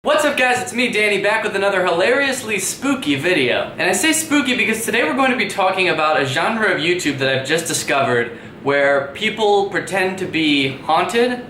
What's up guys, it's me Danny back with another hilariously spooky video. And I say spooky because today we're going to be talking about a genre of YouTube that I've just discovered where people pretend to be haunted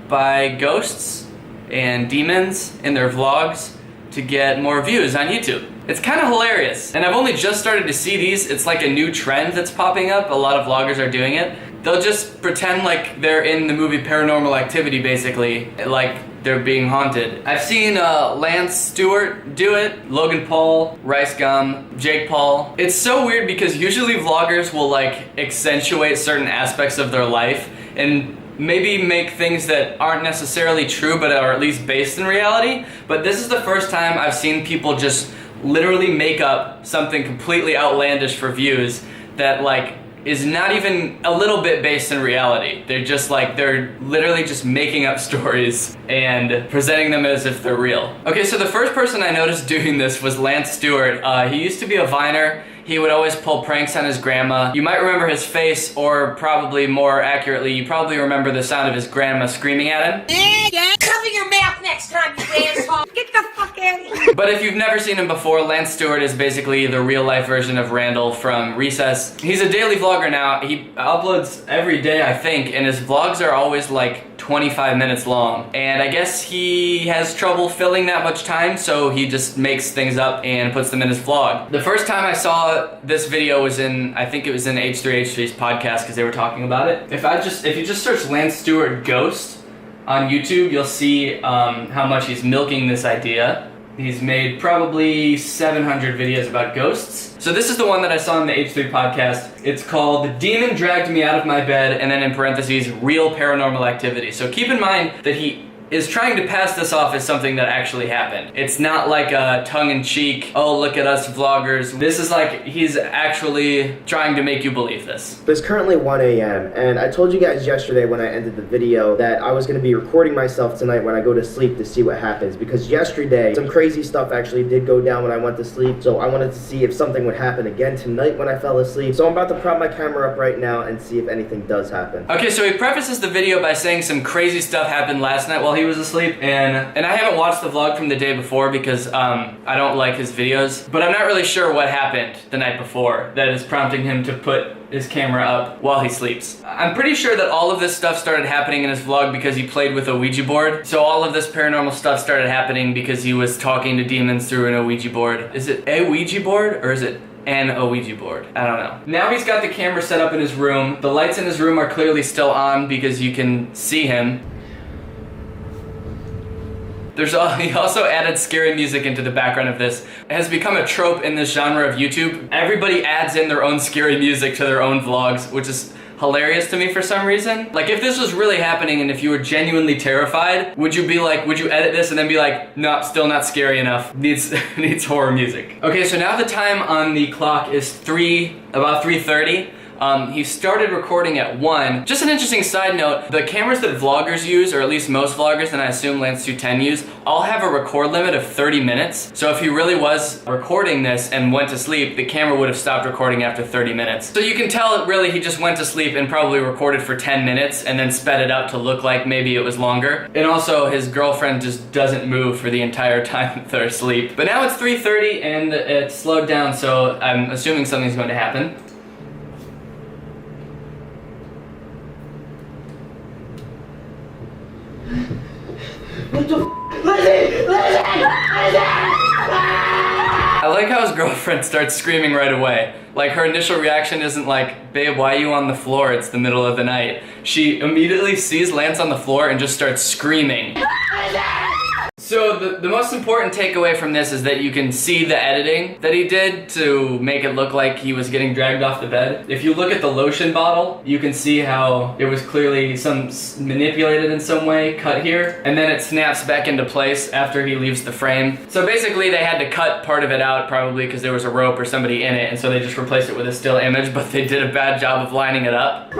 by ghosts and demons in their vlogs to get more views on YouTube. It's kind of hilarious, and I've only just started to see these. It's like a new trend that's popping up. A lot of vloggers are doing it. They'll just pretend like they're in the movie Paranormal Activity, basically, like they're being haunted. I've seen Lance Stewart do it, Logan Paul, Rice Gum, Jake Paul. It's so weird because usually vloggers will like accentuate certain aspects of their life and maybe make things that aren't necessarily true but are at least based in reality. But this is the first time I've seen people just literally make up something completely outlandish for views that like is not even a little bit based in reality. They're just like, they're literally just making up stories and presenting them as if they're real. Okay, so the first person I noticed doing this was Lance Stewart. He used to be a Viner. He would always pull pranks on his grandma. You might remember his face, or probably more accurately, you probably remember the sound of his grandma screaming at him. Cover your mouth next time, you asshole! Get the fuck out of here! But if you've never seen him before, Lance Stewart is basically the real life version of Randall from Recess. He's a daily vlogger now. He uploads every day, I think, and his vlogs are always like 25 minutes long. And I guess he has trouble filling that much time, so he just makes things up and puts them in his vlog. The first time I saw this video was in, I think it was in H3H3's podcast because they were talking about it. If you just search Lance Stewart Ghost on YouTube, you'll see how much he's milking this idea. He's made probably 700 videos about ghosts. So this is the one that I saw in the H3 podcast. It's called "The Demon Dragged Me Out of My Bed," and then in parentheses, "Real Paranormal Activity." So keep in mind that he is trying to pass this off as something that actually happened. It's not like a tongue-in-cheek, oh look at us vloggers. This is like, he's actually trying to make you believe this. It's currently 1 a.m. and I told you guys yesterday when I ended the video that I was going to be recording myself tonight when I go to sleep to see what happens, because yesterday some crazy stuff actually did go down when I went to sleep, so I wanted to see if something would happen again tonight when I fell asleep. So I'm about to prop my camera up right now and see if anything does happen. Okay, so he prefaces the video by saying some crazy stuff happened last night while he was asleep, and I haven't watched the vlog from the day before because I don't like his videos, but I'm not really sure what happened the night before that is prompting him to put his camera up while he sleeps. I'm pretty sure that all of this stuff started happening in his vlog because he played with a Ouija board. So all of this paranormal stuff started happening because he was talking to demons through an Ouija board. Is it a Ouija board or is it an Ouija board? I don't know. Now he's got the camera set up in his room. The lights in his room are clearly still on because you can see him. He also added scary music into the background of this. It has become a trope in this genre of YouTube. Everybody adds in their own scary music to their own vlogs, which is hilarious to me for some reason. Like, if this was really happening and if you were genuinely terrified, would you edit this and then be like, nope, still not scary enough, needs horror music. Okay, so now the time on the clock is about 3:30. He started recording at 1. Just an interesting side note, the cameras that vloggers use, or at least most vloggers, and I assume Lance 210 use, all have a record limit of 30 minutes. So if he really was recording this and went to sleep, the camera would have stopped recording after 30 minutes. So you can tell really he just went to sleep and probably recorded for 10 minutes and then sped it up to look like maybe it was longer. And also his girlfriend just doesn't move for the entire time that they're asleep. But now it's 3:30 and it's slowed down, so I'm assuming something's going to happen. What the Lizzie! I like how his girlfriend starts screaming right away. Like, her initial reaction isn't like, babe, why are you on the floor? It's the middle of the night. She immediately sees Lance on the floor and just starts screaming. So the most important takeaway from this is that you can see the editing that he did to make it look like he was getting dragged off the bed. If you look at the lotion bottle, you can see how it was clearly manipulated in some way, cut here, and then it snaps back into place after he leaves the frame. So basically they had to cut part of it out probably because there was a rope or somebody in it, and so they just replaced it with a still image, but they did a bad job of lining it up.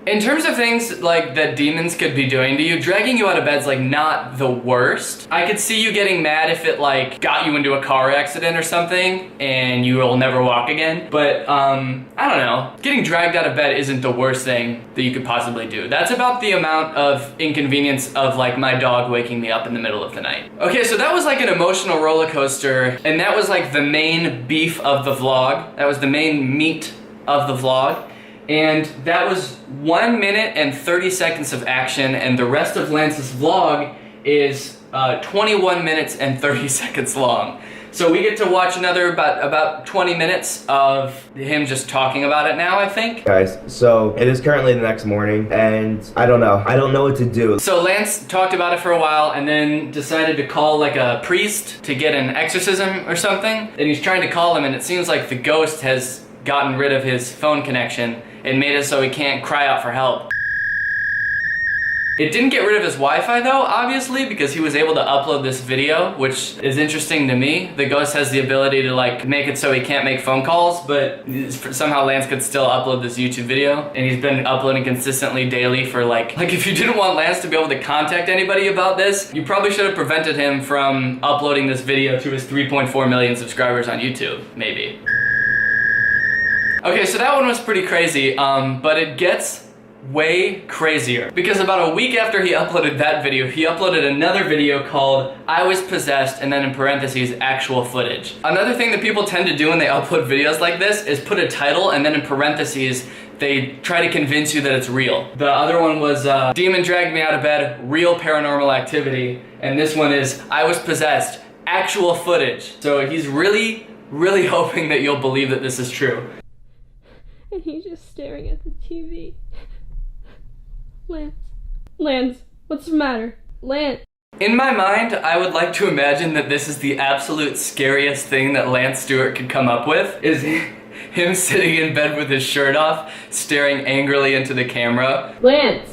In terms of things like that demons could be doing to you, dragging you out of bed's like not the worst. I could see you getting mad if it like got you into a car accident or something and you will never walk again. But I don't know. Getting dragged out of bed isn't the worst thing that you could possibly do. That's about the amount of inconvenience of like my dog waking me up in the middle of the night. Okay, so that was like an emotional roller coaster, and that was like the main beef of the vlog. That was the main meat of the vlog. And that was 1 minute and 30 seconds of action, and the rest of Lance's vlog is 21 minutes and 30 seconds long. So we get to watch another about 20 minutes of him just talking about it now, I think. Guys, so it is currently the next morning, and I don't know what to do. So Lance talked about it for a while and then decided to call like a priest to get an exorcism or something. And he's trying to call him, and it seems like the ghost has gotten rid of his phone connection and made it so he can't cry out for help. It didn't get rid of his Wi-Fi though, obviously, because he was able to upload this video, which is interesting to me. The ghost has the ability to like make it so he can't make phone calls, but somehow Lance could still upload this YouTube video, and he's been uploading consistently daily for like if you didn't want Lance to be able to contact anybody about this, you probably should have prevented him from uploading this video to his 3.4 million subscribers on YouTube, maybe. Okay, so that one was pretty crazy, but it gets way crazier. Because about a week after he uploaded that video, he uploaded another video called I Was Possessed, and then in parentheses, actual footage. Another thing that people tend to do when they upload videos like this is put a title, and then in parentheses, they try to convince you that it's real. The other one was Demon Dragged Me Out of Bed, Real Paranormal Activity, and this one is I Was Possessed, actual footage. So he's really hoping that you'll believe that this is true. And he's just staring at the TV. Lance, what's the matter? Lance. In my mind, I would like to imagine that this is the absolute scariest thing that Lance Stewart could come up with, is him sitting in bed with his shirt off, staring angrily into the camera. Lance.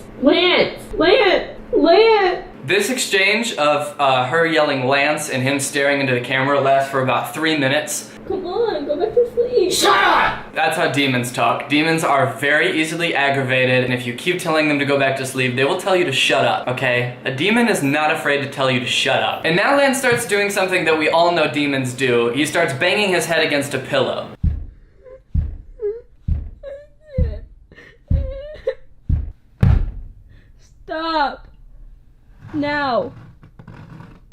This exchange of her yelling Lance and him staring into the camera lasts for about 3 minutes. Come on, go back to sleep. Shut up! That's how demons talk. Demons are very easily aggravated, and if you keep telling them to go back to sleep, they will tell you to shut up, okay? A demon is not afraid to tell you to shut up. And now Lance starts doing something that we all know demons do. He starts banging his head against a pillow. Stop. Now.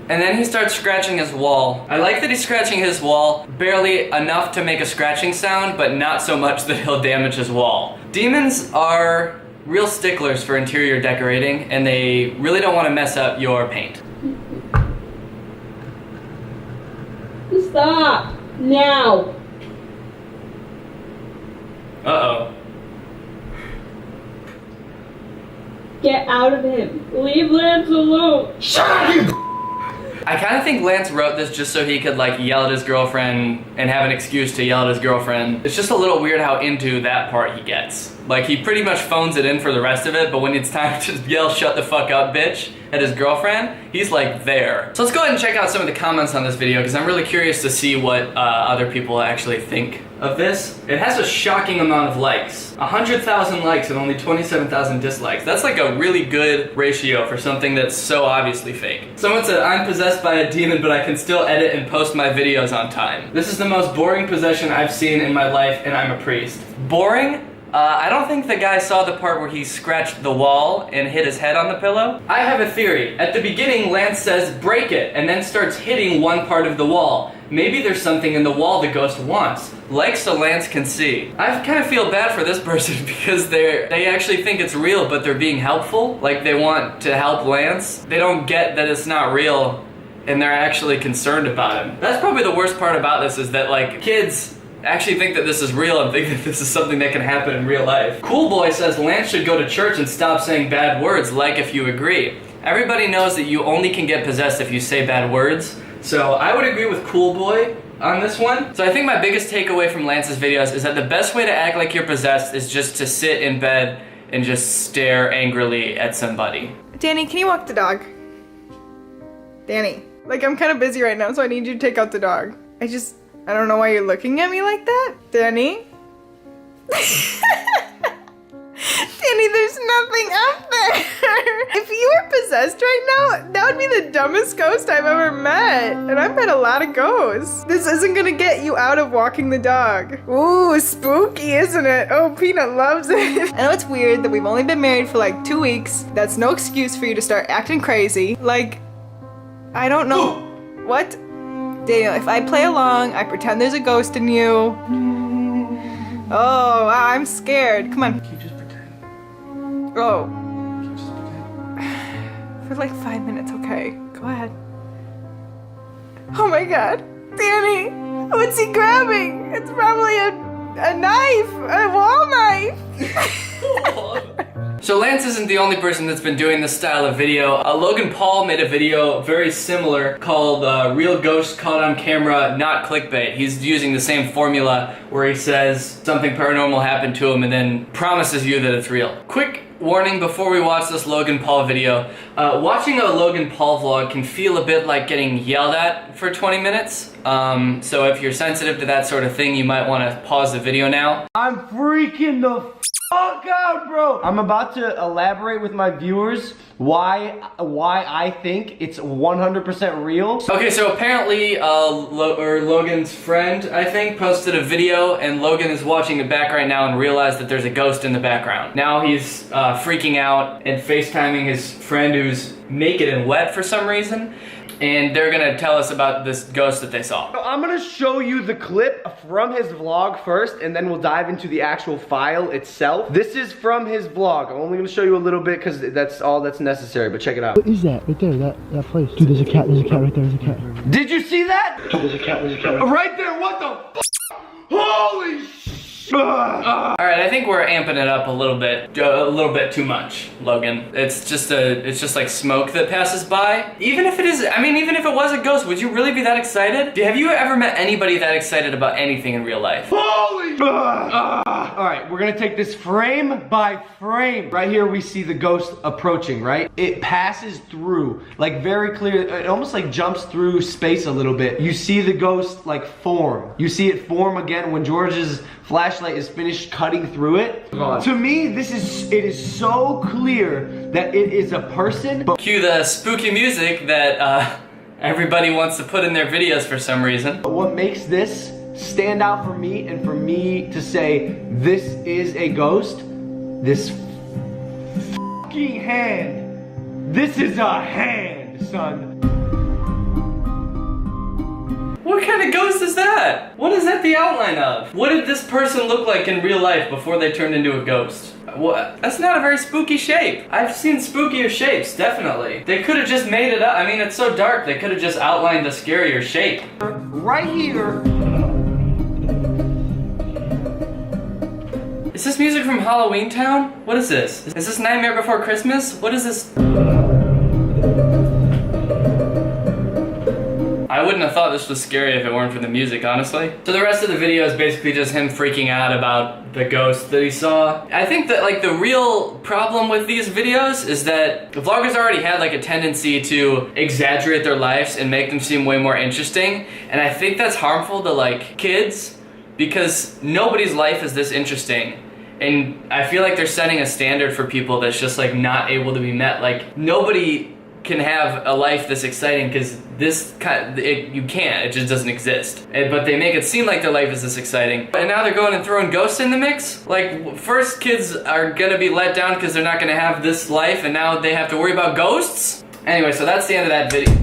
And then he starts scratching his wall. I like that he's scratching his wall barely enough to make a scratching sound, but not so much that he'll damage his wall. Demons are real sticklers for interior decorating, and they really don't want to mess up your paint. Stop. Now. Uh-oh. Get out of him. Leave Lance alone. Shut up, you I kind of think Lance wrote this just so he could like yell at his girlfriend and have an excuse to yell at his girlfriend. It's just a little weird how into that part he gets. Like he pretty much phones it in for the rest of it, but when it's time to yell shut the fuck up bitch at his girlfriend, he's like there. So let's go ahead and check out some of the comments on this video because I'm really curious to see what other people actually think of this. It has a shocking amount of likes. 100,000 likes and only 27,000 dislikes. That's like a really good ratio for something that's so obviously fake. Someone said, I'm possessed by a demon, but I can still edit and post my videos on time. This is the most boring possession I've seen in my life, and I'm a priest. Boring? I don't think the guy saw the part where he scratched the wall and hit his head on the pillow. I have a theory. At the beginning, Lance says, break it, and then starts hitting one part of the wall. Maybe there's something in the wall the ghost wants. Like so Lance can see. I kind of feel bad for this person because they actually think it's real, but they're being helpful. Like they want to help Lance. They don't get that it's not real, and they're actually concerned about him. That's probably the worst part about this, is that like kids actually think that this is real and think that this is something that can happen in real life. Cool Boy says Lance should go to church and stop saying bad words, like if you agree. Everybody knows that you only can get possessed if you say bad words, so I would agree with Cool Boy on this one. So I think my biggest takeaway from Lance's videos is that the best way to act like you're possessed is just to sit in bed and just stare angrily at somebody. Danny, can you walk the dog? Danny, like I'm kind of busy right now, so I need you to take out the dog. I don't know why you're looking at me like that. Danny? Danny, there's nothing up there. If you were possessed right now, that would be the dumbest ghost I've ever met. And I've met a lot of ghosts. This isn't gonna get you out of walking the dog. Ooh, spooky, isn't it? Oh, Peanut loves it. I know it's weird that we've only been married for like 2 weeks. That's no excuse for you to start acting crazy. Like, I don't know. What? Daniel, if I play along, I pretend there's a ghost in you. Oh, wow, I'm scared. Come on. You just pretend. Oh. You just pretend. For like 5 minutes, okay. Go ahead. Oh my god. Danny! What's he grabbing? It's probably a knife! A wall knife! So Lance isn't the only person that's been doing this style of video. Logan Paul made a video very similar called Real Ghost Caught on Camera, Not Clickbait. He's using the same formula where he says something paranormal happened to him and then promises you that it's real. Quick warning before we watch this Logan Paul video. Watching a Logan Paul vlog can feel a bit like getting yelled at for 20 minutes. So if you're sensitive to that sort of thing, you might want to pause the video now. I'm freaking the fuck out, bro. I'm about to elaborate with my viewers why I think it's 100% real. Okay, so apparently Logan's friend, I think, posted a video and Logan is watching it back right now and realized that there's a ghost in the background. Now he's freaking out and FaceTiming his friend who's naked and wet for some reason. And they're gonna tell us about this ghost that they saw. So I'm gonna show you the clip from his vlog first, and then we'll dive into the actual file itself. This is from his vlog. I'm only gonna show you a little bit because that's all that's necessary, but check it out. What is that right there, that place? Dude, there's a cat right there, there's a cat. Did you see that? Dude, there's a cat Right there, what the f? Holy shit! Alright, I think we're amping it up a little bit too much, Logan. It's just like smoke that passes by. Even if it is, I mean, even if it was a ghost, would you really be that excited? Have you ever met anybody that excited about anything in real life? Holy Alright, we're gonna take this frame by frame. Right here we see the ghost approaching, right? It passes through, like very clear, it almost like jumps through space a little bit. You see the ghost like form. You see it form again when George's flashlight is finished cutting through it. To me, it is so clear that it is a person. Cue the spooky music that everybody wants to put in their videos for some reason. But what makes this stand out for me, and for me to say this is a ghost, this fucking hand. This is a hand, son. What kind of ghost is that? What is that the outline of? What did this person look like in real life before they turned into a ghost? What? That's not a very spooky shape. I've seen spookier shapes, definitely. They could have just made it up. I mean, it's so dark, they could have just outlined a scarier shape. Right here. Is this music from Halloween Town? What is this? Is this Nightmare Before Christmas? What is this? I wouldn't have thought this was scary if it weren't for the music, honestly. So the rest of the video is basically just him freaking out about the ghost that he saw. I think that like the real problem with these videos is that the vloggers already had like a tendency to exaggerate their lives and make them seem way more interesting. And I think that's harmful to like kids because nobody's life is this interesting. And I feel like they're setting a standard for people that's just like not able to be met. Like nobody can have a life this exciting because you can't, it just doesn't exist. But they make it seem like their life is this exciting. And now they're going and throwing ghosts in the mix? Like, first kids are gonna be let down because they're not gonna have this life and now they have to worry about ghosts? Anyway, so that's the end of that video.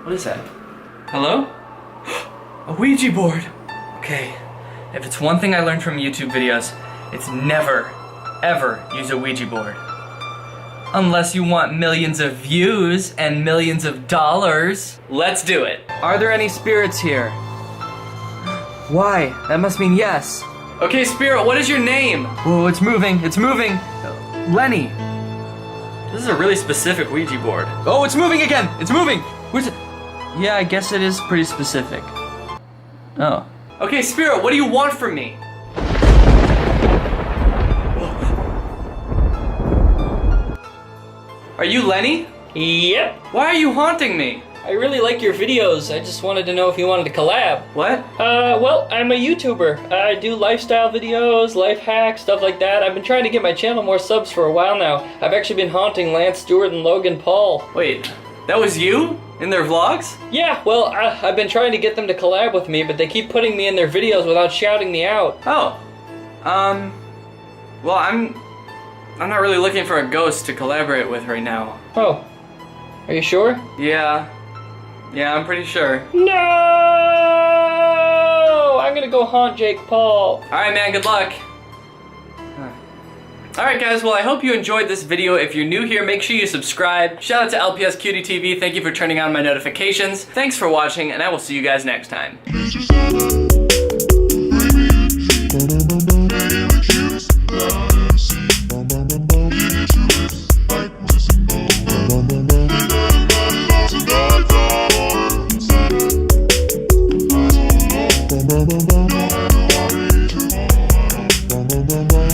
What is that? Hello? A Ouija board! Okay. If it's one thing I learned from YouTube videos, it's never, ever use a Ouija board. Unless you want millions of views and millions of dollars. Let's do it. Are there any spirits here? Why? That must mean yes. Okay, spirit, what is your name? Oh, it's moving, it's moving. Lenny. This is a really specific Ouija board. Oh, it's moving again, it's moving. Where's it? Yeah, I guess it is pretty specific. Oh. Okay, spirit, what do you want from me? Are you Lenny? Yep. Why are you haunting me? I really like your videos. I just wanted to know if you wanted to collab. What? Well, I'm a YouTuber. I do lifestyle videos, life hacks, stuff like that. I've been trying to get my channel more subs for a while now. I've actually been haunting Lance, Stewart, and Logan Paul. Wait, that was you? In their vlogs? Yeah, well, I've been trying to get them to collab with me, but they keep putting me in their videos without shouting me out. Oh. Well, I'm not really looking for a ghost to collaborate with right now. Oh. Are you sure? Yeah, I'm pretty sure. No! I'm gonna go haunt Jake Paul. Alright, man, good luck. Alright guys, well I hope you enjoyed this video. If you're new here, make sure you subscribe. Shout out to LPS Cutie TV, thank you for turning on my notifications. Thanks for watching, and I will see you guys next time. Bum bum bum bum.